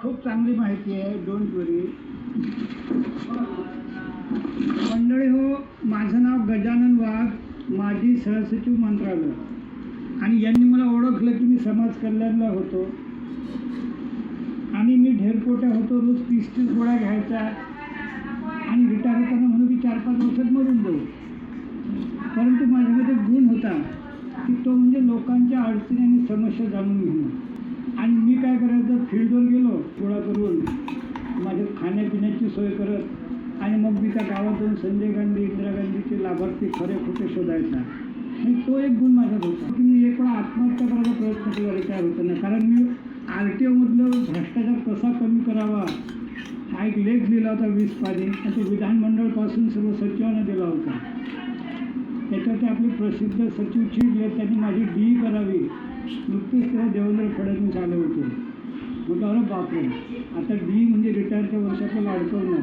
खूप चांगली माहिती आहे, डोंट वरी. मंडळी हो, माझं नाव गजानन वाघ, माजी सहसचिव मंत्रालय. आणि यांनी मला ओळखलं की मी समाज कल्याणला होतो आणि मी ढेरपोट्या होतो. रोज 30-30 गोळ्या घ्यायचा आणि रिटायर होताना म्हणून की 4-5 वर्षात मरून जाऊ. परंतु माझ्यामध्ये गुण होता की तो म्हणजे लोकांच्या अडचणी आणि समस्या जाणून घेणं. आणि मी काय करायचं, फील्डवर गेलो गोळा करून माझ्या खाण्यापिण्याची सोय करत आणि मग मी त्या गावात जाऊन संजय गांधी, इंदिरा गांधीचे लाभार्थी खरे खोटे शोधायचा. आणि तो एक गुण माझ्यात होता की मी एक वेळा आत्महत्या करायचा प्रयत्न केला रिटायर होताना. कारण मी RTOमधलं भ्रष्टाचार कसा कमी करावा हा एक लेख लिहिला होता 20 पानी, आणि तो विधानमंडळपासून सर्व सचिवांना दिला होता. त्याच्यात आपले प्रसिद्ध सचिव चिडले, त्यांनी माझी DE करावी. नुकतीच तेव्हा देवेंद्र फडणवीस आले होते. म्हटलं अरे बापरे, आता DE म्हणजे रिटायरच्या वर्षातलं अडकवणार.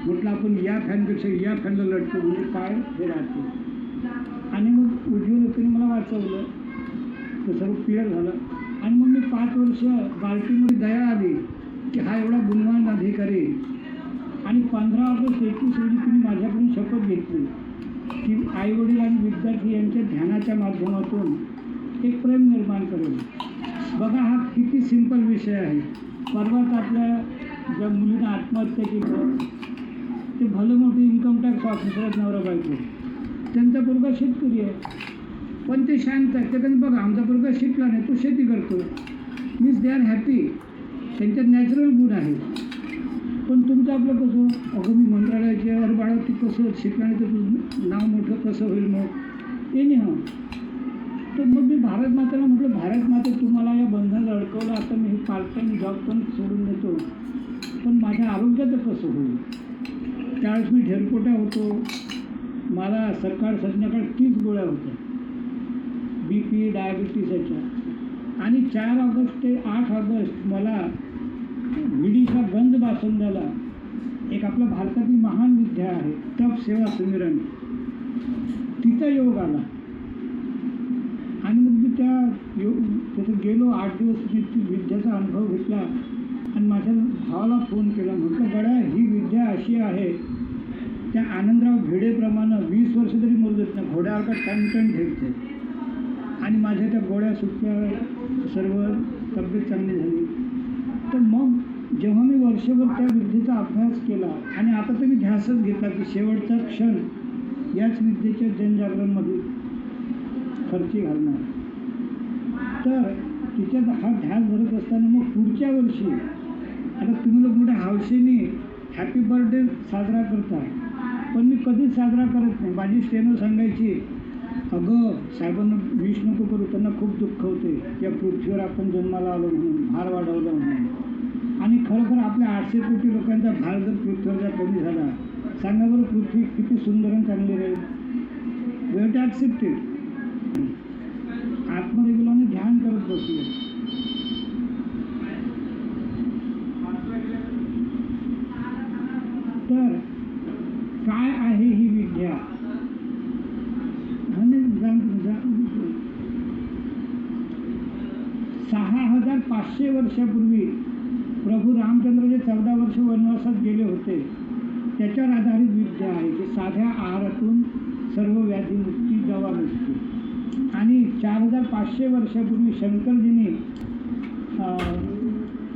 म्हटलं आपण या फॅनपेक्षा या फॅनला लटकवू, म्हणजे काय हे राहते. आणि मग उज्ज्वल होते मला वाचवलं, तर सर्व क्लिअर झालं. आणि मग मी 5 वर्ष बार्टीमध्ये दया आली की हा एवढा गुणवान अधिकारी. आणि 15 ऑगस्ट 21 रोजी तिने माझ्याकडून शपथ घेतली की आईवडील आणि विद्यार्थी यांच्या ध्यानाच्या माध्यमातून एक प्रेम निर्माण करेल. बघा हा किती सिंपल विषय आहे. परवाच आपल्या ज्या मुलीनं आत्महत्या केली ते भलं मोठे इन्कम टॅक्स ऑफिसर आहेत, नवरा बायको. त्यांचा पोरगा शेतकरी आहे, पण ते शांत आहे. ते त्यांनी बघा आमचा पोरगा शिकला नाही, तो शेती करतो. Means they are happy. त्यांच्यात नॅचरल गुण आहे. पण तुमचं आपलं कसं, अगं मी मंत्रालयाचे अरे बाळा तू कसं शिकला नाही तर तुझं नाव मोठं कसं होईल. मग ते नाही हो. तर मग मी भारत मातेला म्हटलं, भारत माते तुम्हाला या बंधनात अडकवलं, आता मी हे पार्ट टाईम जॉब पण सोडून देतो, पण माझ्या आरोग्याचं कसं होईल. त्यावेळेस मी ढेरपोट्या होतो. मला सकाळ संध्याकाळ 30 गोळ्या होत्या BP डायबिटीसाच्या. आणि 4 ऑगस्ट ते 8 ऑगस्ट मला विडीच्या गंज बासुंदाला एक आपल्या भारतातील महान विद्या आहे तप सेवा सुमिरन, तिचा योग आला. आणि मग मी तिथं गेलो. 8 दिवस विद्याचा अनुभव घेतला आणि माझ्या भावाला फोन केला. म्हटलं गड्या ही विद्या अशी आहे त्या आनंदराव भिडेप्रमाणे 20 वर्ष तरी मरू देत नाही, घोड्यावर का टणटण ठेवते. आणि माझ्या त्या गोळ्या सुटल्या, सर्व तब्येत चांगली झाली. तर मग जेव्हा मी वर्षभर त्या विद्येचा अभ्यास केला आणि आता तर मी ध्यासच घेतला की शेवटचा क्षण याच विद्येच्या जनजागरणमध्ये खर्ची घालणार. तर तिच्यात हा ध्यास धरत असताना मग पुढच्या वर्षी आता तुम्ही लोक मोठ्या हौसेने हॅपी बर्थडे साजरा करता, पण मी कधीच साजरा करत नाही. माझी स्टेनो सांगायची, अगं साहेबांना विश नको करू, त्यांना खूप दुःख होते या पृथ्वीवर आपण जन्माला आलो म्हणून, भार वाढवला म्हणून. आणि खरोखर आपल्या 800 कोटी लोकांचा भार जर पृथ्वीवरचा कमी झाला, सांगा बरं पृथ्वी किती सुंदर आणि चांगली राहील. We have to accept it. आत्मरेगुलाने ध्यान करत बसूया. तर काय आहे ही विद्या. 6500 वर्षापूर्वी प्रभू रामचंद्र जे 14 वर्ष वनवासात गेले होते त्याच्यावर आधारित विद्या आहे की साध्या आहारातून सर्व व्याधीमुक्ती, दवामुक्ती. आणि 4500 वर्षापूर्वी शंकरजीने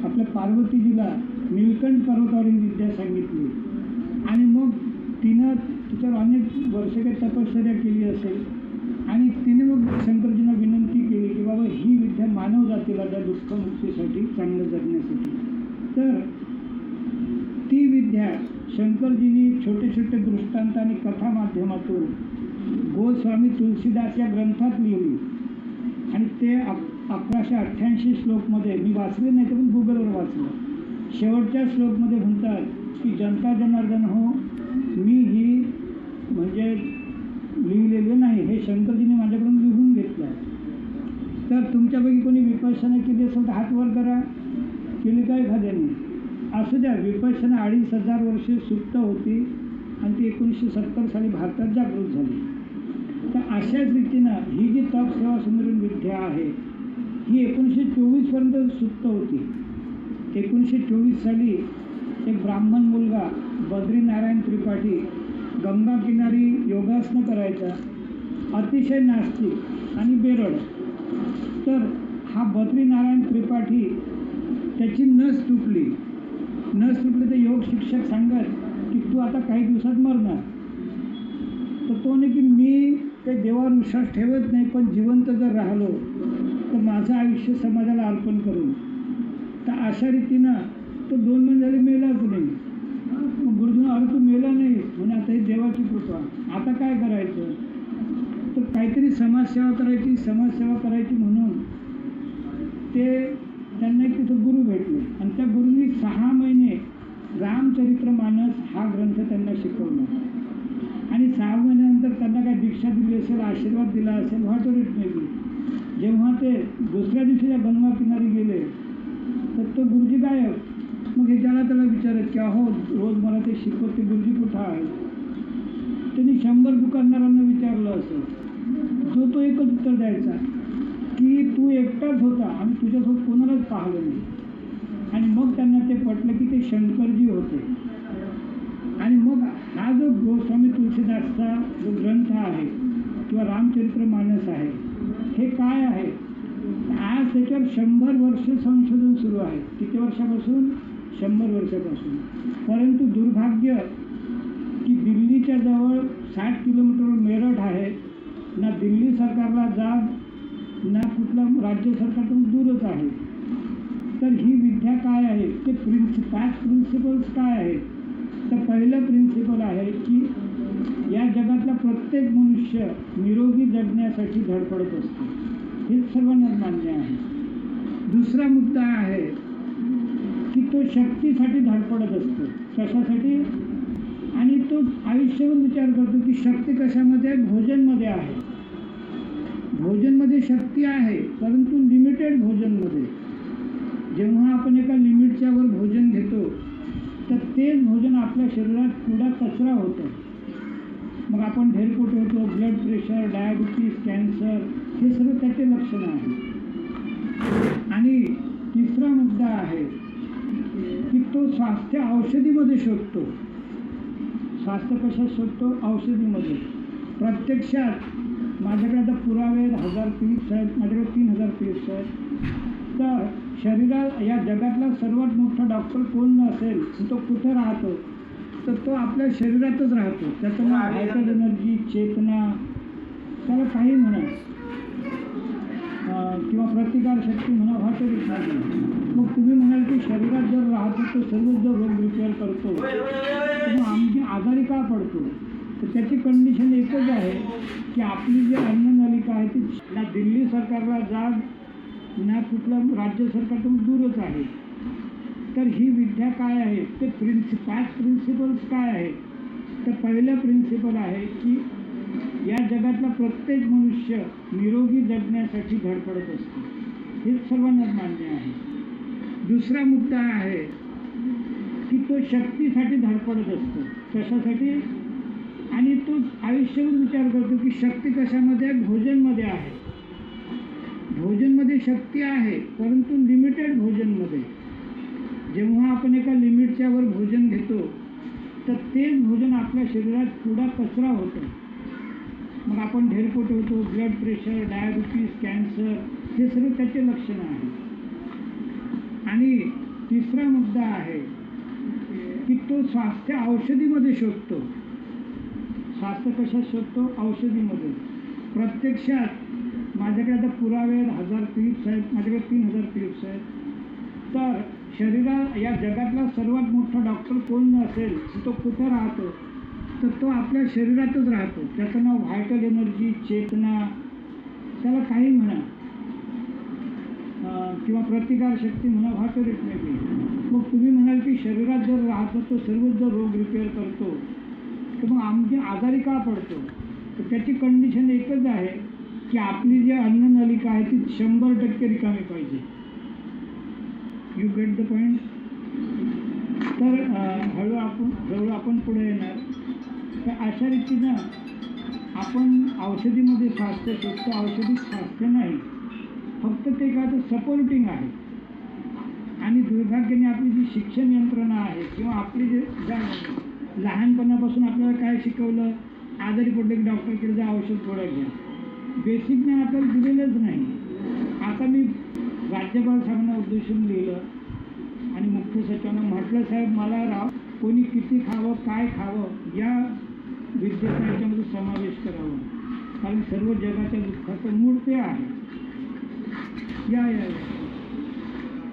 आपल्या पार्वतीजीला नीलकंठ पर्वतावर ही विद्या सांगितली. आणि मग तिनं तिच्यावर अनेक वर्ष काही तपश्चर्या केली असेल आणि तिने मग शंकरजींना विनंती केली की बाबा ही विद्या मानव जातीला त्या दुःखमुक्तीसाठी, चांगलं जगण्यासाठी. तर ती विद्या शंकरजींनी छोटे छोटे दृष्टांत आणि कथा माध्यमातून गोस्वामी तुलसीदास या ग्रंथात लिहिली. आणि ते 1188 श्लोकमध्ये मी वाचले नाही तर पण गुगलवर वाचलं. शेवटच्या श्लोकमध्ये म्हणतात की जनता जनार्दन हो, मी ही म्हणजे लिहिलेले नाही, हे शंकरजीने माझ्याकडून लिहून घेतलं. तर तुमच्यापैकी कोणी विपश्यना केली असेल तर हात वर करा. केली का एखाद्याने? असू द्या. विपश्यना 2500 वर्षे सुप्त होती आणि ती 1970 साली भारतात जागृत झाली. तर अशाच रीतीनं ही जी तप सेवा सुमिरन विद्या आहे ही 1924 पर्यंत सुप्त होती. 1924 साली एक ब्राह्मण मुलगा बद्रीनारायण त्रिपाठी गंगा किनारी योगासनं करायचा, अतिशय नास्तिक आणि बेरड. तर हा बद्रीनारायण त्रिपाठी त्याची नस तुटली तर योग शिक्षक सांगत की तू आता काही दिवसात मरणार. तर तो म्हणे की मी ते देवावर विश्वास ठेवत नाही, पण जिवंत जर राहिलो तर माझं आयुष्य समाजाला अर्पण करून. तर अशा रीतीनं तो 2 महिने झाले मेलाच नाही. मग गुरुजी अरे तू मेला नाही म्हणे, आता ही देवाची कृपा, आता काय करायचं. तर काहीतरी समाजसेवा करायची म्हणून ते त्यांना एक तिथं गुरु भेटले आणि त्या गुरुंनी 6 महिने रामचरित्रमानस हा ग्रंथ त्यांना शिकवला. आणि 6 महिन्यानंतर त्यांना काय दीक्षा दिली असेल, आशीर्वाद दिला असेल, व्हॉट इट मे बी. जेव्हा ते दुसऱ्या दिवशी त्या गंगा किनारी गेले तर तो गुरुजी गायब. मग हे त्याला विचारत की अहो रोज मला ते शिकवत ते गुरुजी कुठं आहे. त्यांनी 100 दुकानदारांना विचारलं असं. तो एकच उत्तर द्यायचा की तू एकटाच होता, आम्ही तुझ्यासोबत कोणालाच पाहिलं नाही. आणि मग त्यांना ते पटलं की ते शंकरजी होते. आणि मग हा जो गोस्वामी तुलसीदासचा जो ग्रंथ आहे किंवा रामचरित्रमानस आहे, हे काय आहे. आज त्याच्यावर 100 वर्ष संशोधन सुरू आहे. किती वर्षापासून? 100 वर्षापासून. परंतु दुर्भाग्य की दिल्लीच्या जवळ 60 किलोमीटरवर मेरठ आहे. ना दिल्ली सरकारला जाग, ना कुठला राज्य सरकारतून दूरच आहे. तर ही विद्या काय आहे ते 5 प्रिन्सिपल्स काय आहेत. तर पहिलं प्रिन्सिपल आहे की या जगातला प्रत्येक मनुष्य निरोगी जगण्यासाठी धडपडत असतो. हे सर्वांना मान्य आहे. दुसरा मुद्दा आहे की तो शक्तीसाठी धडपडत असतो. कशासाठी? आणि तो आयुष्यावर विचार करतो की शक्ती कशामध्ये आहे. भोजनमध्ये आहे. भोजनमध्ये शक्ती आहे, परंतु लिमिटेड भोजनमध्ये. जेव्हा आपण एका लिमिटच्या वर भोजन घेतो तर तेच भोजन आपल्या शरीरात पुढा कचरा होतं. मग आपण ढेरपोट होतो, ब्लड प्रेशर, डायबिटीस, कॅन्सर, हे सर्व त्याचे लक्षणं आहेत. आणि तिसरा मुद्दा आहे की तो स्वास्थ्य औषधीमध्ये शोधतो. स्वास्थ्य कशात शोधतो? औषधीमध्ये. प्रत्यक्षात माझ्याकडे आता पुरावे 1000 क्लिप्स आहेत, माझ्याकडे 3000 क्लिप्स आहेत. तर या जगातला सर्वात मोठा डॉक्टर कोण नसेल, तो कुठं राहतो? तर तो आपल्या शरीरातच राहतो. त्याचं नाव व्हायटल एनर्जी, चेतना, त्याला काही म्हणा किंवा प्रतिकारशक्ती म्हणा, व्हॉट इट मे बी. मग तुम्ही म्हणाल की शरीरात जर राहतो तो सर्वच जर रोग रिपेअर करतो तर मग आमची आजारी का पडतो. तर त्याची कंडिशन एकच आहे की आपली जी अन्ननलिका आहे ती ना दिल्ली सरकारला जाग, ना कुठला राज्य सरकारतून दूरच आहे. तर ही विद्या काय आहे ते 5 प्रिन्सिपल्स काय आहेत. तर पहिलं प्रिन्सिपल आहे की या जगातला प्रत्येक मनुष्य निरोगी जगण्यासाठी धडपडत असतो. हे सर्वांना मान्य आहे. दुसरा मुद्दा आहे की तो शक्तीसाठी धडपडत असतो. कशासाठी? आणि तो आयुष्यावर विचार करतो की शक्ती कशामध्ये आहे. भोजनमध्ये आहे. भोजनमध्ये शक्ती आहे, परंतु लिमिटेड भोजनमध्ये. जेव्हा आपण एका लिमिटच्या वर भोजन घेतो तर तेच भोजन आपल्या शरीरात पुढा कचरा होतं. मग आपण ढेरपोट होतो, ब्लड प्रेशर, डायबिटीस, कॅन्सर, हे सर्व त्याचे लक्षणं आहेत. आणि तिसरा मुद्दा आहे की तो स्वास्थ्य औषधीमध्ये शोधतो. स्वास्थ्य कशात शोधतो? औषधीमध्ये. प्रत्यक्षात माझ्याकडे आता पुरावे 1000 क्लिप्स आहेत, माझ्याकडे 3000 क्लिप्स आहेत. तर या जगातला सर्वात मोठा डॉक्टर कोण नसेल, तो कुठं राहतो? तर तो आपल्या शरीरातच राहतो. त्याचं नाव व्हायटल एनर्जी, चेतना, त्याला काही म्हणा किंवा प्रतिकारशक्ती म्हणा, व्हॉट इट मे बी. मग तुम्ही म्हणाल की शरीरात जर राहतो तो सर्वच जर रोग रिपेअर करतो तर मग आमची आजारी का पडतो. तर त्याची कंडिशन एकच आहे की आपली जी अन्ननलिका आहे ती 100% रिकामी पाहिजे. You get the point. तर हळूहळू आपण पुढे येणार. तर अशा रीतीनं आपण औषधीमध्ये स्वास्थ्य शोधतो. औषधी स्वास्थ्य नाही, फक्त ते काय तर सपोर्टिंग आहे. आणि दुर्भाग्याने आपली जी शिक्षण यंत्रणा आहे किंवा आपली जे लहानपणापासून आपल्याला काय शिकवलं, आजारी पडले की डॉक्टरकडे जा, औषध गोळ्या घ्या, बेसिक ज्ञान आपल्याला दिलेलंच नाही. आता मी राज्यपाल साहेबांना उद्देशून लिहिलं आणि मुख्य सचिवांना म्हटलं, साहेब मला कोणी किती खावं काय खावं या विद्येचा याच्यामध्ये समावेश करावा, कारण सर्व जगाच्या दुःखाचं मूळ ते आहे. या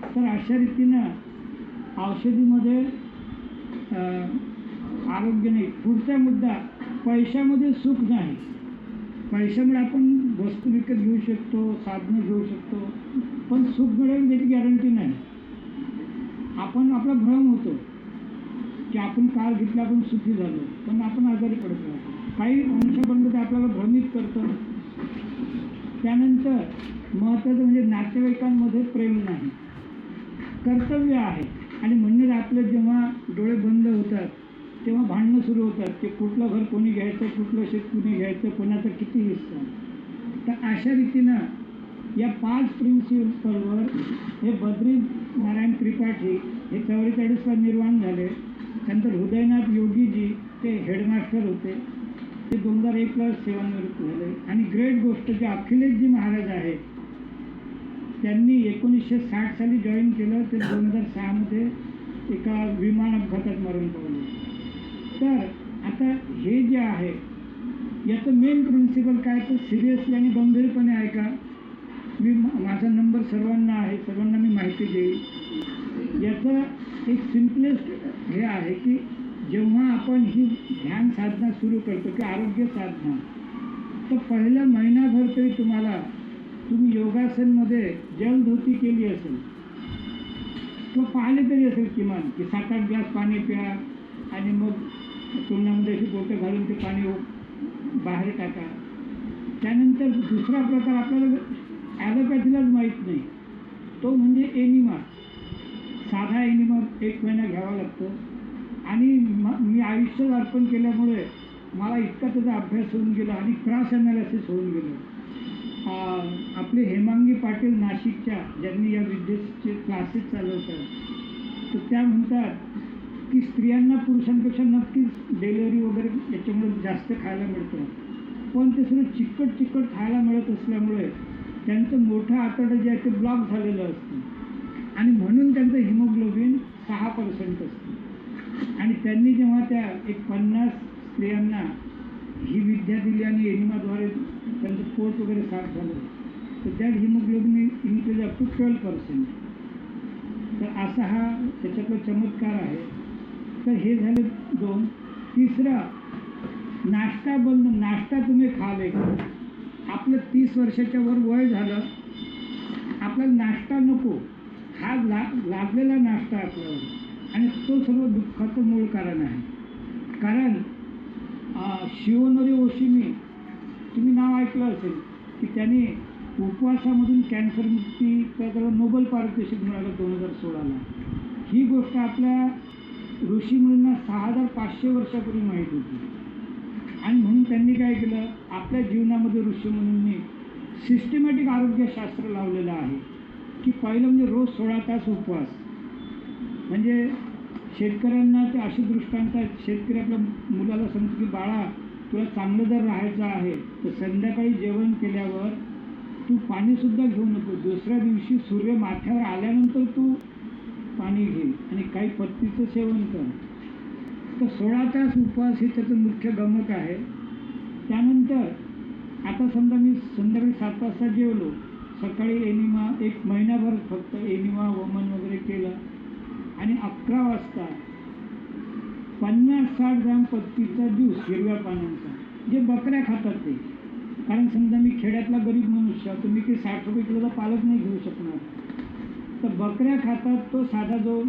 तर अशा रीतीनं औषधीमध्ये आरोग्य नाही. पुढचा मुद्दा, पैशामध्ये सुख नाही. पैशामुळे आपण वस्तू विकत घेऊ शकतो, साधनं घेऊ शकतो, पण सुख मिळेल याची गॅरंटी नाही. आपण आपला भ्रम होतो की आपण कार घेतला, आपण सुखी झालो, पण आपण आजारी पडत राहतो. काही अंशापर्यंत ते आपल्याला भ्रमित करतं. त्यानंतर महत्त्वाचं म्हणजे नातेवाईकांमध्ये प्रेम नाही, कर्तव्य आहे. आणि म्हणूनच आपलं जेव्हा डोळे बंद होतात तेव्हा भांडणं सुरू होतात की कुठलं घर कोणी घ्यायचं, कुठलं शेत कोणी घ्यायचं, कोणाचा किती हिस्सा. तर अशा रीतीनं या 5 प्रिन्सिपलवर हे बद्री नारायण त्रिपाठी हे 44ला निर्माण झाले. त्यानंतर हृदयनाथ योगीजी ते हेडमास्टर होते, ते 2001ला सेवानिवृत्त झाले. आणि ग्रेट गोष्ट जे अखिलेशजी महाराज आहेत, त्यांनी 1960 साली जॉईन केलं, ते 2006मध्ये एका विमान अपघातात मरण पावले. तर आता हे जे आहे याचं मेन प्रिन्सिपल काय, तर सिरियसली आणि गंभीरपणे ऐका. माझा नंबर सर्वांना आहे, सर्वांना मी माहिती देईल. याचं एक सिम्पलेस्ट हे आहे की जेव्हा आपण ही ध्यान साधना सुरू करतो की आरोग्य साधना, तर पहिल्या महिनाभर तरी तुम्ही योगासनमध्ये जलधोती केली असेल किंवा पाहिले तरी असेल किमान की 7-8 ग्लास पाणी प्या आणि मग तोंडामध्ये अशी बोटं घालून ते पाणी बाहेर टाका. त्यानंतर दुसरा प्रकार आपल्याला ॲलोपॅथीलाच माहीत नाही, तो म्हणजे एनिमा. साधा एनिमा 1 महिना घ्यावा लागतो. आणि मी आयुष्य अर्पण केल्यामुळे मला इतका त्याचा अभ्यास होऊन गेला आणि क्रॉस ॲनालिसिस होऊन गेलं. आपले हेमांगी पाटील नाशिकच्या, ज्यांनी या विद्येचे क्लासेस चालवतात, तर त्या म्हणतात की स्त्रियांना पुरुषांपेक्षा नक्कीच डिलिव्हरी वगैरे याच्यामुळे जास्त खायला मिळतं, पण ते सगळं चिकट खायला मिळत असल्यामुळे त्यांचं मोठं आतडं जे आहे ते ब्लॉक झालेलं असतं आणि म्हणून त्यांचं हिमोग्लोबिन 6% असतं. आणि त्यांनी जेव्हा त्या 50 स्त्रियांना ही विद्या दिली आणि एनिमाद्वारे त्यांचं पोट वगैरे साफ झालं, तर त्या हिमोग्लोबिन इन्क्रीज अप टू 12%. तर असा हा त्याच्यातला चमत्कार आहे. तर हे झाले 2. तिसरा, नाश्ता बंद. नाश्ता तुम्ही खाले, आपलं 30 वर्षाच्या वर वय झालं, आपल्याला नाश्ता नको, हा लागलेला नाश्ता आपल्यावर, आणि तो सर्व दुःखाचं मूळ कारण आहे. कारण शिवनोरी ओशीमी तुम्ही नाव ऐकलं असेल की त्यांनी उपवासामधून कॅन्सर मुक्ती, त्याला नोबेल पारितोषिक मिळालं 2016ला. ही गोष्ट आपल्या ऋषीमुनींना 6500 वर्षापूर्वी माहीत होती. आणि म्हणून त्यांनी काय केलं, आपल्या जीवनामध्ये ऋषीमुनींनी सिस्टमॅटिक आरोग्यशास्त्र लावलेलं आहे की पहिलं म्हणजे रोज 16 तास उपवास. म्हणजे शेतकऱ्यांना ते अशी दृष्टांत आहेत, शेतकरी आपल्या मुलाला सांगतो की बाळा, तुला चांगलं जर राहायचं आहे तर संध्याकाळी जेवण केल्यावर तू पाणीसुद्धा घेऊ नको, दुसऱ्या दिवशी सूर्य माथ्यावर आल्यानंतर तू पाणी घे आणि काही पत्तीचं सेवन कर. तर 16 तास उपवास हे त्याचं मुख्य गमक आहे. त्यानंतर आता समजा मी संध्याकाळी 7 वाजता जेवलो, सकाळी एनिमा 1 महिनाभर फक्त एनिमा वमन वगैरे केलं आणि 11 वाजता 50-60 ग्राम पत्तीचा ज्यूस हिरव्या पानांचा, जे बकऱ्या खातात ते. कारण समजा मी खेड्यातला गरीब मनुष्य, तर मी काही 60 रुपये किलोचा पालक नाही घेऊ शकणार, तर बकऱ्या खातात तो साधा जो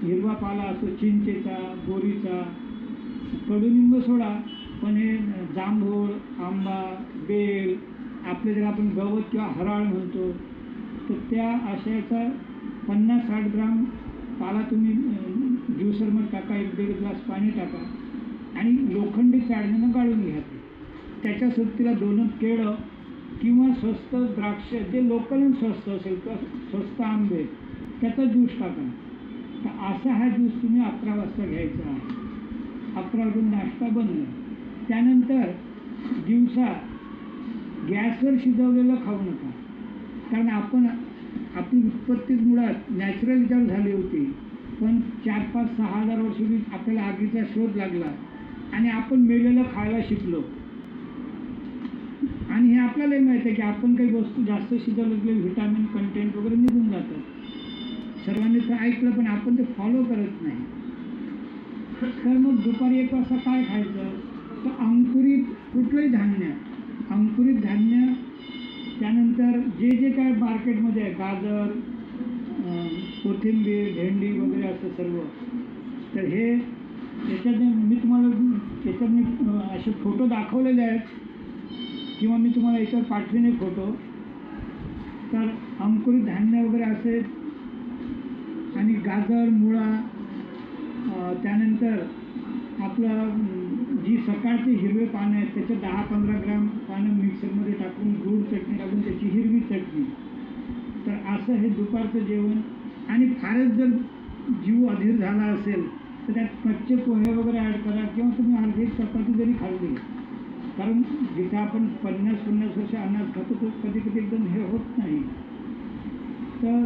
हिरवा पाला असतो, चिंचेचा, बोरीचा, कडुलिंब सोडा, पण हे जांभूळ, आंबा, बेल, आपले जर आपण गवत किंवा हराळ म्हणतो, तर त्या अशाचा 50-60 ग्राम पाला तुम्ही ज्युसरमध्ये टाका, 1-1.5 ग्लास पाणी टाका आणि लोखंडी चाळणीनं गाळून घ्या. त्याच्या सोबतीला 2 केळं किंवा स्वस्त द्राक्ष, जे लोकल स्वस्त असेल किंवा स्वस्त आंबे, त्याचा ज्यूस टाका. तर असा हा ज्यूस तुम्ही 11 वाजता घ्यायचा आहे. 11 वाजून नाश्ता बंद. त्यानंतर दिवसा गॅसवर शिजवलेलं खाऊ नका. कारण आपली उत्पत्तीच मुळात नॅचरल विचार झाली होती, पण 4-5-6,000 वर्षांनी आपल्याला आगीचा शोध लागला आणि आपण मेलेलं खायला शिकलो. आणि हे आपल्यालाही माहिती आहे की आपण काही वस्तू जास्त शिजवले व्हिटॅमिन कंटेंट वगैरे निघून जातात. सर्वांनी तर ऐकलं, पण आपण ते फॉलो करत नाही. तर मग दुपारी 1 वाजता काय खायचं? तर अंकुरित कुठलंही धान्य, अंकुरित धान्य. त्यानंतर जे जे काय मार्केटमध्ये आहे, गाजर, कोथिंबीर, भेंडी वगैरे असं सर्व. तर हे याच्याने मी तुम्हाला असे फोटो दाखवलेले आहेत, किंवा मी तुम्हाला याच्यावर पाठविणे फोटो. तर अंकुरित धान्य वगैरे असे, आणि गाजर, मुळा, त्यानंतर आपलं जी सकाळची हिरवे पानं आहेत त्याचे 10-15 ग्राम पानं मिक्सरमध्ये टाकून गूळ चटणी टाकून त्याची हिरवी चटणी. तर असं हे दुपारचं जेवण. आणि फारच जर जीव अधीर झाला असेल तर त्यात कच्चे पोहे वगैरे ॲड करा, किंवा तुम्ही अर्धी चपाती जरी खाल्ली. कारण जिथं आपण 50-50 वर्ष अनाज खातो तो कधी कधी एकदम हे होत नाही. तर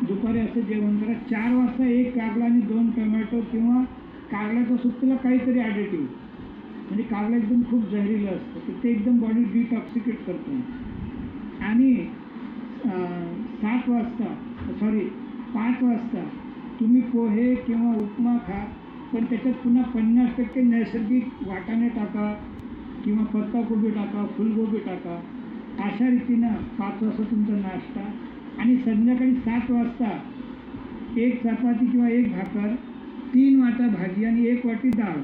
दुपारी असं जेवण करा. 4 वाजता 1 कारला आणि 2 टोमॅटो, किंवा कारल्याच्या सुट्टीला काहीतरी ॲडिटिव्ह. म्हणजे कारलं एकदम खूप जहरीलं असतं, तर ते एकदम बॉडी डिटॉक्सिकेट करतं. आणि 5 वाजता तुम्ही पोहे किंवा उपमा खा, पण त्याच्यात पुन्हा 50% नैसर्गिक वाटाणे टाका, किंवा पत्ताकोबी टाका, फुलगोबी टाका. अशा रीतीनं 5 वाजता तुमचा नाश्ता. आणि संध्याकाळी 7 वाजता 1 चपाती किंवा 1 भाकर, 3 वाटा भाजी आणि 1 वाटी डाळ.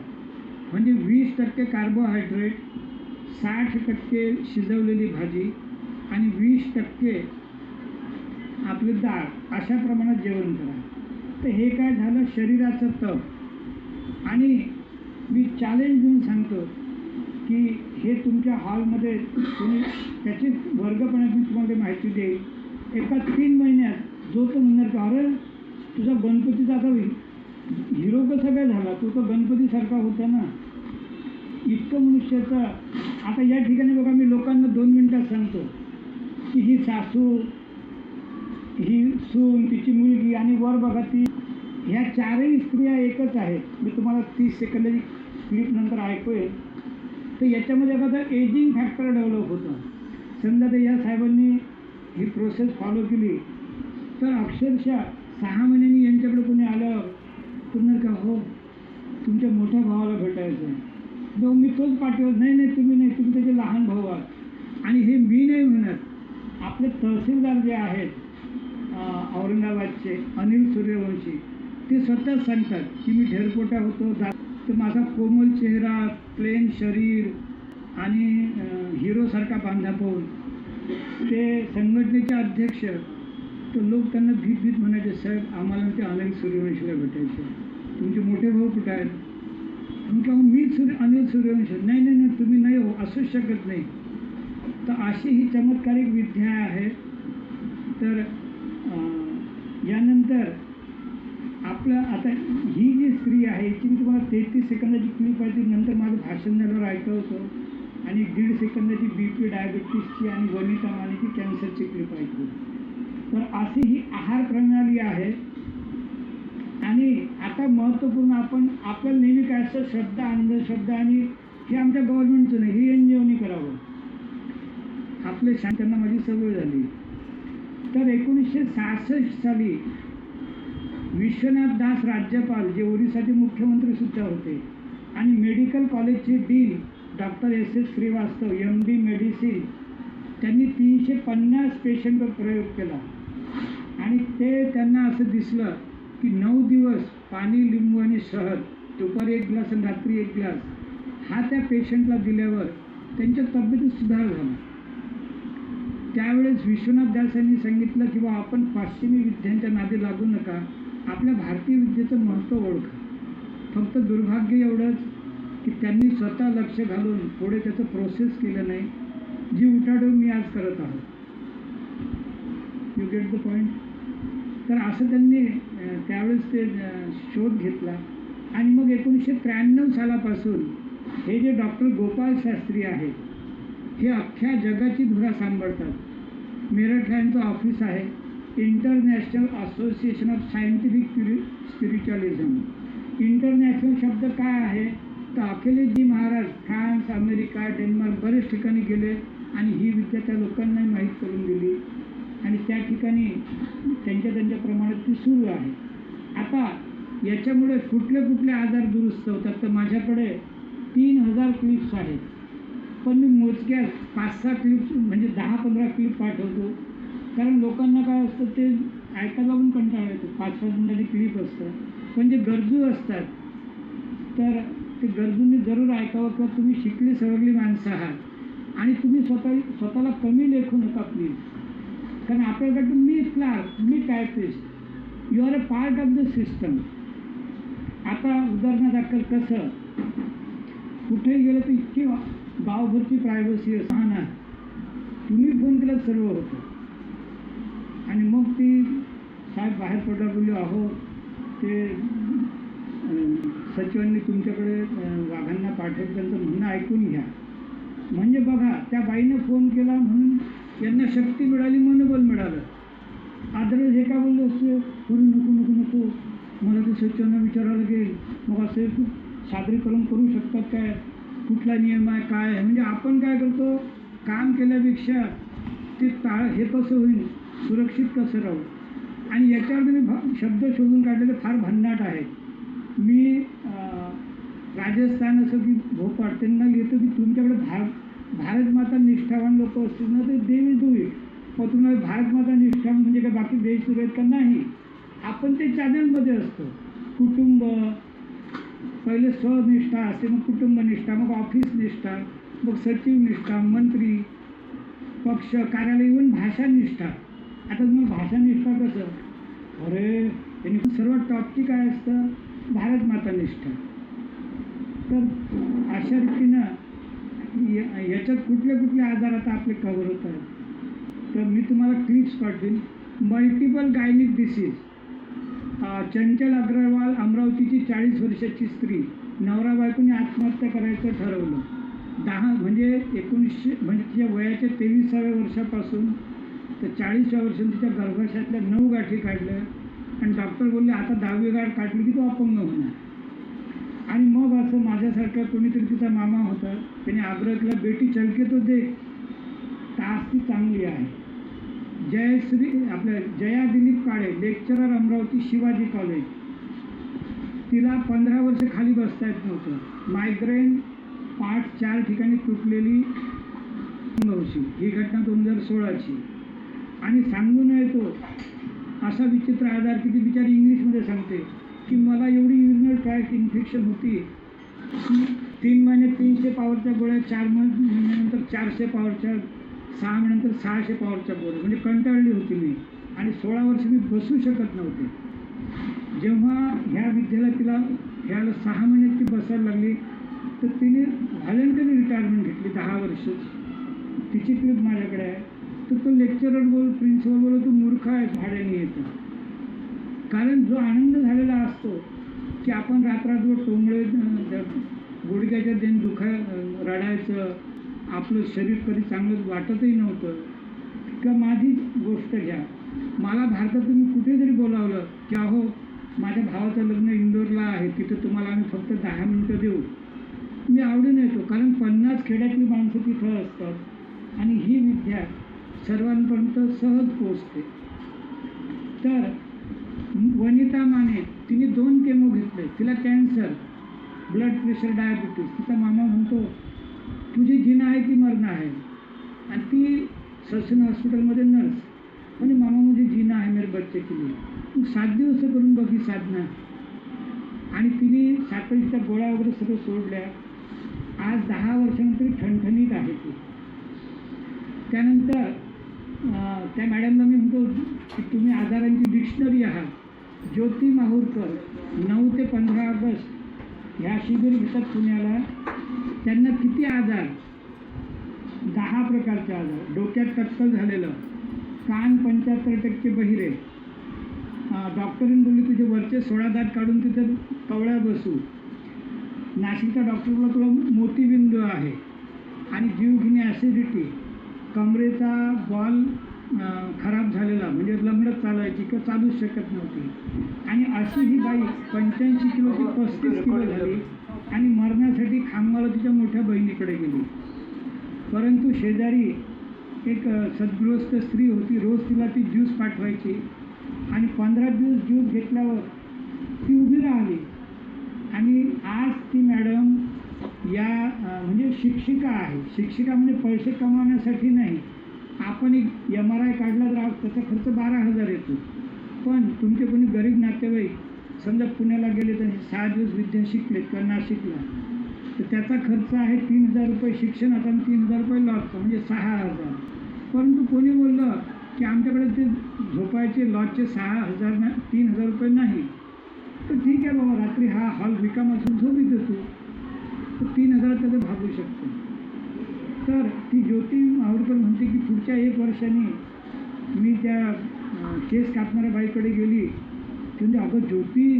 म्हणजे 20% कार्बोहायड्रेट, 60% शिजवलेली भाजी आणि 20% आपली डाळ. अशा प्रमाणात जेवण करा. तर हे काय झालं शरीराचं तप. आणि मी चॅलेंज देऊन सांगतो की हे तुमच्या हॉलमध्ये तुम्ही त्याची वर्गपणात मी तुम्हाला माहिती देईल. एका 3 महिन्यात जो तो म्हणणार का अरे तुझा गणपतीचा आता हिरो कसा काय झाला, तो तर गणपतीसारखा होता ना. इतकं मनुष्याचं. आता या ठिकाणी बघा, मी लोकांना 2 मिनिटात सांगतो की ही सासू, ही सून, तिची मुलगी, आणि वर बघा ती, ह्या 4ही स्त्रिया एकच आहेत. मी तुम्हाला 30 सेकंदाची क्लिप नंतर ऐकूया. तर याच्यामध्ये एखादा एजिंग फॅक्टर डेव्हलप होतं. समजा तर या साहेबांनी ही प्रोसेस फॉलो केली तर अक्षरशः 6 महिन्यांनी यांच्याकडे कोणी आल्यावर तुम्ही का हो तुमच्या मोठ्या भावाला भेटायचं आहे, जो मी तोच पाठवत नाही, तुम्ही नाही, तुम्ही त्याचे लहान भाऊ आहात. आणि हे मी नाही म्हणत, आपले तहसीलदार जे आहेत औरंगाबादचे अनिल सूर्यवंशी, ते स्वतःच सांगतात की मी ढेरपोटा होतो, तर माझा कोमल चेहरा, प्लेन शरीर आणि हिरोसारखा बांधा पाहून ते संघटनेचे अध्यक्ष, तर लोक त्यांना भीत म्हणायचे, साहेब आम्हाला ते अनिल सूर्यवंशीला भेटायचे, तुमचे मोठे भाऊ कुठे आहेत? मी अनिल सूर्यवंशी. नाही तुम्ही नाही हो, असूच शकत नाही. तर अशी ही चमत्कारिक विद्या आहे. तर यानंतर आपलं आता ही जी स्त्री आहे याची मी तुम्हाला 33 सेकंदाची क्लिप आहे, ती नंतर माझं भाषण झाल्यावर ऐकवतो. आणि 1.5 सेकंदाची BP डायबिटीसची आणि वनिता मानेची कॅन्सरची क्लिप ऐकतो. तर अशी ही आहार प्रणाली आहे. आणि आता महत्त्वपूर्ण, आपण आपल्याला नेहमी काय असतं श्रद्धा, अंधश्रद्धा, आणि हे आमच्या गव्हर्नमेंटचं नाही, हे NGOनी करावं. आपले त्यांना माझी सवय झाली. तर 1966 साली विश्वनाथ दास राज्यपाल, जे ओरिसाचे मुख्यमंत्री सुद्धा होते, आणि मेडिकल कॉलेजचे dean doctor SS Shrivastava MD मेडिसिन, त्यांनी 350 पेशंटवर प्रयोग केला. आणि त्यांना असं दिसलं की 9 दिवस पाणी, लिंबू आणि शहद, दुपारी 1 ग्लास आणि रात्री 1 ग्लास, हा त्या पेशंटला दिल्यावर त्यांच्या तब्येतीत सुधार झाला. त्यावेळेस विश्वनाथ दास यांनी सांगितलं की बा आपण पाश्चिमी विद्यांच्या नादी लागू नका, आपल्या भारतीय विद्येचं महत्त्व ओळखा. फक्त दुर्भाग्य एवढंच की त्यांनी स्वतः लक्ष घालून पुढे त्याचं प्रोसेस केलं नाही, जी उठाडोळ मी आज करत आहोत. You get the point. तर असं त्यांनी त्यावेळेस ते शोध घेतला. आणि मग 1993 सालापासून हे जे डॉक्टर गोपाल शास्त्री आहेत, हे अख्ख्या जगाची धुरा सांभाळतात. मेरठ यांचं ऑफिस आहे, international association of scientific spiritualism. International शब्द काय आहे, तर Akhileshji Maharaj France, America, Denmark बरेच ठिकाणी गेले आणि ही विद्या त्या लोकांनाही माहीत करून दिली आणि त्या ठिकाणी त्यांच्या प्रमाणात ती सुरू आहे. आता याच्यामुळे कुठले कुठले आजार दुरुस्त होतात, तर माझ्याकडे 3000 क्लिप्स आहेत. पण मी मोजक्यात 5-6 क्लिप्स म्हणजे 10-15 क्लिप पाठवतो. कारण लोकांना काय असतं, ते ऐकायला पण कंटाळा येतो. 5-5 मिनिटाची क्लिप असतं. पण जे गरजू असतात तर ते गरजूंनी जरूर ऐकावं, किंवा तुम्ही शिकली सवरली माणसं आहात आणि तुम्ही स्वतःला कमी लेखू नका प्लीज. कारण आपल्याकडे मी क्लार्क, मी typist, you are a part of the system. आता उदाहरणादाखल कसं, कुठेही गेलं तर इतकी गावभरची प्रायव्हसी असते ना, तुम्ही फोन केला सर्व होतं. आणि मग ती साहेब बाहेर पडला, बोलले अहो ते सचिवांनी तुमच्याकडे वाघांना पाठवलं, त्यांचं म्हणणं ऐकून घ्या. म्हणजे बघा, त्या बाईनं फोन केला म्हणून यांना शक्ती मिळाली, मनोबल मिळालं. अदरवाईज हे काय बोलले असते, करू नको नको नको, मला ते सचिवांना विचारावं लागेल, मग असे सादरीकरण करू शकतात काय, कुठला नियम आहे काय आहे. म्हणजे आपण काय करतो, काम केल्यापेक्षा ते हे कसं होईल, सुरक्षित कसं राहू. आणि याच्यावर मी शब्द शोधून काढलेले फार भन्नाट आहेत. मी राजस्थान असं की भोपाळ, त्यांना लिहितो की तुमच्याकडे भारत माता निष्ठावान लोक असतील ना, तर दे विल डू इट. मग तुम्हाला भारत माता निष्ठावान म्हणजे काय बाकी देश सुरू आहेत का, नाही. आपण ते चॅनलमध्ये असतो. कुटुंब पहिले स्वनिष्ठा असते, मग कुटुंब निष्ठा, मग ऑफिस निष्ठा, मग सचिव निष्ठा, मंत्री, पक्ष, कार्यालय, इव्हन भाषा निष्ठा. आता मग भाषा निष्ठा कसं, अरे त्यांनी सर्वात टॉपची काय असतं, भारत माता निष्ठा. तर अशा रीतीनं याच्यात कुठले कुठले आजार आता आपले कव्हर होत आहेत. तर मी तुम्हाला क्लिप्स पाठवीन. मल्टिपल गायनिक डिसीज, चंचल अग्रवाल, अमरावतीची 40 वर्षाची स्त्री, नवरा बायकोने आत्महत्या करायचं ठरवलं. 10 म्हणजे 1900 म्हणजे तिच्या वयाच्या 23व्या वर्षापासून तर 40व्या वर्षात तिच्या गर्भाशयातल्या 9 गाठी काढल्या आणि डॉक्टर बोलले आता 10वी गाठ काढली की तो अपंग होणार. आणि मग असं माझ्यासारखा कोणीतरी तिचा मामा होता, त्याने आग्रह केला, बेटी चलके तो देख, तास ती चांगली आहे. जया दिलीप काळे, लेक्चरर, अमरावती शिवाजी कॉलेज, तिला 15 वर्ष खाली बसता येत नव्हतं. मायग्रेन, पाठ 4 ठिकाणी तुटलेली अंगवशी. ही घटना 2016ची. आणि सांगून येतो असा विचित्र आजार की ती बिचारी इंग्लिशमध्ये सांगते की मला एवढी युरिनल ट्रॅक्ट इन्फेक्शन होती की 3 महिने 300 पॉवरच्या गोळ्या, 4 महिन्यानंतर 400 पॉवरच्या, 6 महिन्यानंतर 600 पॉवरच्या गोळ्या. म्हणजे कंटाळली होती मी आणि 16 वर्ष मी बसू शकत नव्हते. जेव्हा ह्या विद्येला तिला ह्याला 6 महिन्यात ती बसायला लागली तर तिने व्हॉलंटरी रिटायरमेंट घेतली 10 वर्षाची. तिची क्लिप माझ्याकडे आहे. तर तो लेक्चरर प्रिन्सिपल बोलतो तू मूर्ख आहे, भाड्याने येतं. कारण जो आनंद झालेला असतो की आपण रात्रभर टोंगळे गुडघ्याच्या देण रडायचं, आपलं शरीर कधी चांगलं वाटतही नव्हतं. किंवा माझी गोष्ट घ्या, मला भारतात तुम्ही कुठे जरी बोलावलं की अहो माझ्या भावाचं लग्न इंदोरला आहे, तिथं तुम्हाला आम्ही फक्त 10 मिनिटं देऊ, मी आवडीने येतो. कारण 50 खेड्यातली माणसं तिथं असतात आणि ही विद्या सर्वांपर्यंत सहज पोचते. तर वनिता माने, तिने 2 केमो घेतले, तिला कॅन्सर, ब्लड प्रेशर, डायबिटीज. तिचा मामा म्हणतो तुझी जीना आहे की मरणं आहे. आणि ती ससून हॉस्पिटलमध्ये नर्स, म्हणजे मामा मुझे जीना आहे मेरे बच्चे के लिए. तू 7 दिवस करून बघी साधना. आणि तिने साखळीच्या गोळ्या वगैरे सगळं सोडल्या. आज 10 वर्षानंतर ठणठणीत आहे ती. त्यानंतर त्या मॅडमला मी म्हणतो की तुम्ही आजारांची डिक्शनरी आहात. ज्योती माहूरकर 9 ते 15 ऑगस्ट ह्या शिबिर घेतात पुण्याला. त्यांना किती आजार, 10 प्रकारचे आजार. डोक्यात टक्कल झालेलं, कान 75% बहिरे, डॉक्टरीन बोलली तुझे वरचे 16 दात काढून तिथे कवळ्या बसू. नाशिकच्या डॉक्टर बोलला तुला मोतीबिंदू आहे आणि जीवघेणी ॲसिडिटी, कमरेचा बॉल खराब झालेला, म्हणजे लंगडत चालायची किंवा चालूच शकत नव्हती. आणि अशी ही बाई 85 किलोची 35 किलो झाली आणि मरण्यासाठी खामगावला तिच्या मोठ्या बहिणीकडे गेली. परंतु शेजारी एक सद्गृहस्थ स्त्री होती, रोज तिला ती ज्यूस पाठवायची आणि 15 दिवस ज्यूस घेतल्यावर ती उभी राहिली. आणि आज ती मॅडम या म्हणजे शिक्षिका आहे. शिक्षिका म्हणजे पैसे कमावण्यासाठी नाही. आपण एक MRI काढला तर त्याचा खर्च 12,000 येतो. पण तुमचे कोणी गरीब नातेवाईक समजा पुण्याला गेले तर 6 दिवस विद्या शिकलेत किंवा नाशिकला, तर त्याचा खर्च आहे 3,000 रुपये शिक्षणाचा आणि 3,000 रुपये लॉजचा, म्हणजे 6,000. परंतु कोणी बोललं की आमच्याकडे ते झोपायचे लॉजचे 6,000 3,000 रुपये नाही, तर ठीक आहे बाबा, रात्री हा हॉल रिकामा असून झोपीत होतो, तर 3,000 त्याचं भागू शकतो. तर ती ज्योती आवडकर म्हणते की पुढच्या 1 वर्षाने मी त्या केस कापणाऱ्या बाईकडे गेली. म्हणजे अगं ज्योती,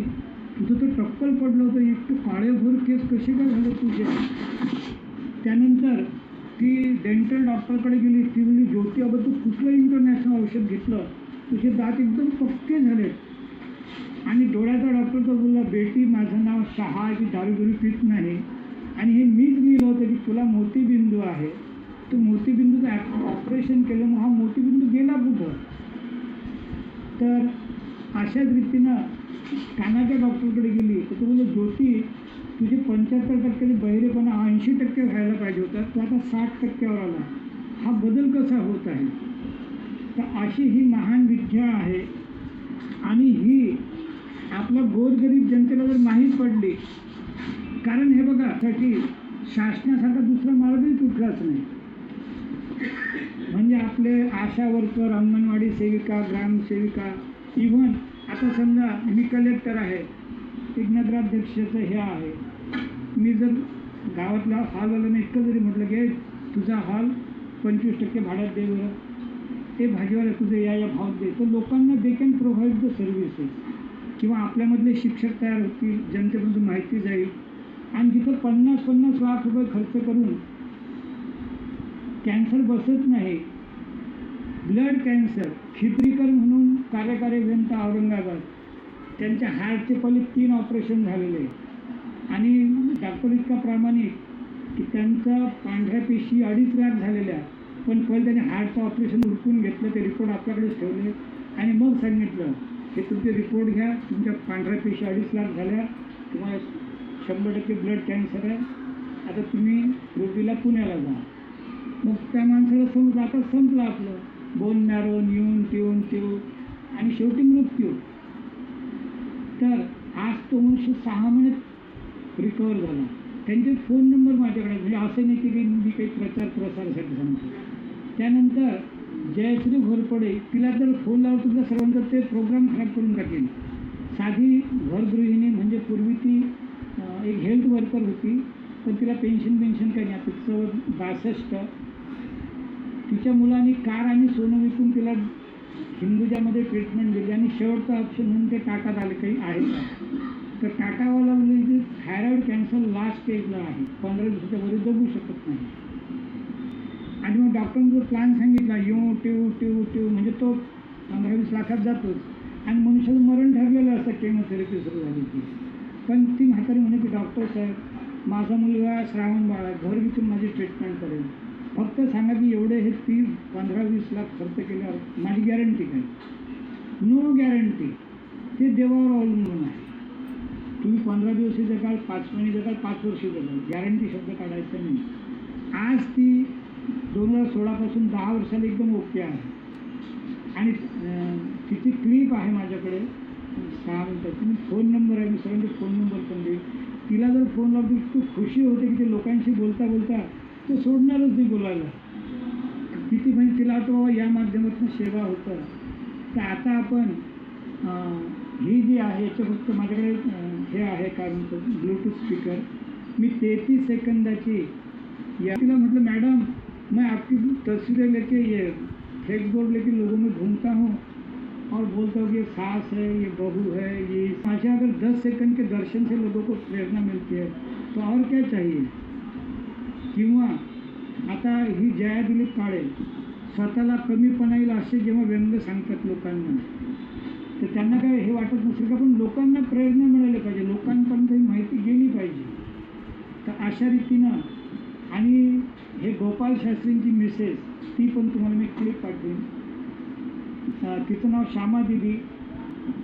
तुझं तर टक्कल पडलं होतं, इतकं काळेभोर केस कसे काय झाले तुझे. त्यानंतर ती डेंटल डॉक्टरकडे गेली. ती म्हणली ज्योती अगं तू कुठलं इंटरनॅशनल औषध घेतलं, तुझे दात एकदम पक्के झाले. आणि डोळ्याचा डॉक्टर तर बोलला बेटी माझं नाव शहा, की दारू बिरू पित नाही आणि हे मीच लिहिलं होतं की तुला मोतीबिंदू आहे, तो मोतीबिंदूचं ऑपरेशन केलं, मग हा मोतीबिंदू गेला कुठं. तर अशाच रीतीनं कानाच्या डॉक्टरकडे गेली तर तो बोललो ज्योती तुझे 75% बहिरेपणा 80% व्हायला पाहिजे होता, तो आता 60%वर आला, हा बदल कसा होत आहे. तर अशी ही महान विद्या आहे. आणि ही आपल्या गोरगरीब जनतेला जर माहीत पडली, कारण हे बघा साठी शासनासारखा दुसरा मार्गही कुठलाच नाही. म्हणजे आपले आशा वर्कर, अंगणवाडी सेविका, ग्रामसेविका, इव्हन आता समजा मी कलेक्टर आहे, एक नगराध्यक्षाचं हे आहे, मी जर गावातला हॉलवाल्यानं इतकं जरी म्हटलं की तुझा हॉल 25% भाड्यात दे बरं, ते भाजीवाला तुझे या भावात दे, तर लोकांना they can provide the services. किंवा आपल्यामधले शिक्षक तयार होतील, जनतेपर्यंत माहिती जाईल. आणि जिथं 50-50 लाख रुपये खर्च करून कॅन्सर बसत नाही, ब्लड कॅन्सर, खिद्रीकर म्हणून कार्यकारी अभियंता औरंगाबाद, त्यांच्या हार्टचे पहिले 3 ऑपरेशन झालेले आणि डॉक्टर इतका प्रामाणिक की त्यांचा पांढऱ्या पेशी 2.5 लाख झालेल्या, पण पहिले त्यांनी हार्टचं ऑपरेशन उरकून घेतलं, ते रिपोर्ट आपल्याकडेच ठेवले आणि मग सांगितलं की तुमचे रिपोर्ट घ्या, तुमच्या पांढऱ्या पेशी 2.5 लाख झाल्या, तुम्हाला 100% ब्लड कॅन्सर आहे, आता तुम्ही रोगीला पुण्याला जा. मग त्या माणसाला समजलं आता संपलं आपलं, बोन मॅरो येऊन ठेवून आणि शेवटी मृत्यू. तर आज तो मनुष्य 6 महिन्यात रिकवर झाला. त्यांचे फोन नंबर माझ्याकडे, म्हणजे असं नाही की मी काही प्रसारासाठी सांगतो. त्यानंतर जयश्री घोरपडे, तिला जर फोन लावतो तुझा सर्वांचा ते प्रोग्राम खराब करून टाकेल. साधी घरगृहिणी, म्हणजे पूर्वी ती एक हेल्थ वर्कर होती, पण तिला पेन्शन काही नाही. तिचं 62. तिच्या मुलांनी कार आणि सोनं विकून तिला हिंदुजामध्ये ट्रीटमेंट दिली आणि शेवटचं ऑप्शन म्हणून ते टाटात आले काही आहे का. तर टाटावाला म्हणजे थायरॉईड कॅन्सर लास्ट स्टेजला आहे, 15 दिवसाच्या वर जगू शकत नाही. आणि मग डॉक्टरने जो प्लॅन सांगितला टिव म्हणजे तो 15-20 लाखात जातोच आणि मनुष्याचं मरण ठरलेलं असतं केमोथेरपी सुरू झाली की. पण ती म्हातारी म्हणे की डॉक्टर साहेब माझा मुलगा श्रावण बाळा घर विकून माझी ट्रीटमेंट करेल, फक्त सांगा की एवढे हे 15-20 लाख खर्च केल्यावर माझी गॅरंटी काय. नो गॅरंटी, ते देवावर अवलंबून आहे. तुम्ही 15 दिवस जगाल, 5 महिने जगाल, 5 वर्ष जगाल, गॅरंटी शब्द काढायचा नाही. आज ती 2016 पासून 10 वर्षाला एकदम ओके आहे. आणि तिची क्लिप आहे माझ्याकडे 6 मिनिटाची. मी फोन नंबर आहे, मी सगळ्यांचे फोन नंबर पण देईल. तिला जर फोन लावतो खूप खुशी होते की ते लोकांशी बोलता ते सोडणारच नाही बोलायला. किती म्हणजे तिला वाटतं बाबा या माध्यमातून सेवा होतं. तर आता आपण ही जी आहे याचं फक्त माझ्याकडे हे आहे काय म्हणतो ब्लूटूथ स्पीकर, मी 33 सेकंदाची या तिला म्हटलं मॅडम मैं आपकी तस्वीरें लेके ये फ्लेक्स बोर्ड लेके लोगों में घूमता हूँ, और बोलता हूँ कि ये सास है, ये बहू है, ये ऐसे अगर 10 सेकंड के दर्शन से लोगों को प्रेरणा मिलती है तो और क्या चाहिए. किंवा आता ही जया दिलीप काळे स्वतःला कमीपणा येईल असे जेव्हा व्यंग सांगतात लोकांना, तर त्यांना काय हे वाटत नसेल का, पण लोकांना प्रेरणा मिळाली पाहिजे, लोकांपर्यंत ही माहिती गेली पाहिजे. तर अशा रीतीनं. आणि हे गोपाल शास्त्रींची मिसेस, ती पण तुम्हाला मी क्लिप पाठवेन. तिचं नाव श्यामा दिदी.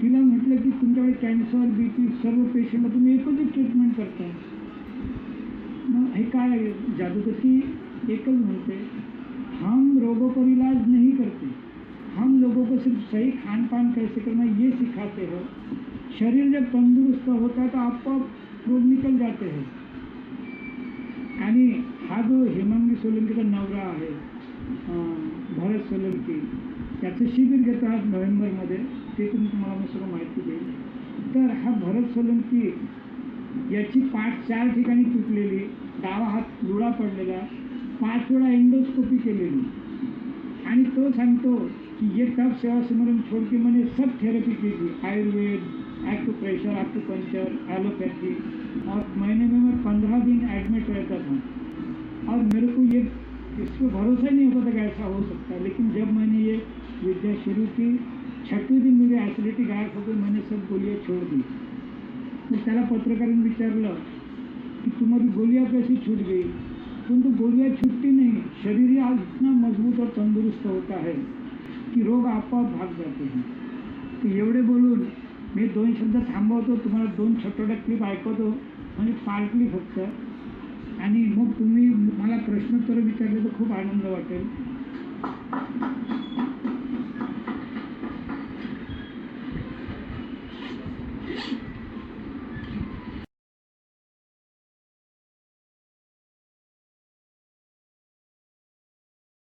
तिला म्हटलं की तुमच्याकडे कॅन्सर, BP सर्व पेशंटला तुम्ही एकच ट्रीटमेंट करता. मग हे काय जादू. तर ती एकच म्हणते, हम रोगों पर इलाज नहीं करते, हम लोगों को सिर्फ सही खान पान कैसे करना ये सिखाते हो. शरीर जब तंदुरुस्त होता है तो आपोआप रोग निकल जाते हैं. आणि हा जो हेमांगी सोलंकीचा नवरा आहे, भरत सोलंकी, त्याचं शिबिर घेतो आज नोव्हेंबरमध्ये, ते तुम्हाला मी सगळं माहिती देईल. तर हा भरत सोलंकी याची पाठ 4 ठिकाणी तुटलेली, डावा हात लुळा पडलेला, 5 वेळा एंडोस्कोपी केलेली. आणि तो सांगतो कि ये तब सेवा सिमरन छोड़ के मैंने सब थेरेपी की थी, आयुर्वेद, एक्यूप्रेशर, एक्यूपंक्चर, एलोपैथी, और महीने में मैं 15 दिन एडमिट रहता था. और मेरे को ये इस पर भरोसा ही नहीं होता था कि ऐसा हो सकता है. लेकिन जब मैंने ये विद्या शुरू की, 6वें दिन मेरी एसिडिटी गायब हो गई, मैंने सब गोलियाँ छोड़ दी. तो त्याला पत्रकारांनी विचारलं कि तुम्हारी गोलियाँ कैसी छूट गई. परंतु गोलियाँ छूटती नहीं, शरीर ही आज इतना मजबूत और तंदुरुस्त होता है की रोग आपोआप भाग जाते हैं. तर एवढे बोलून मी 2 शब्द थांबवतो, तुम्हाला 2 छोट्या क्लिप ऐकवतो, म्हणजे पार्टली फक्त. आणि मग तुम्ही मला प्रश्नोत्तर विचारले तर खूप आनंद वाटेल.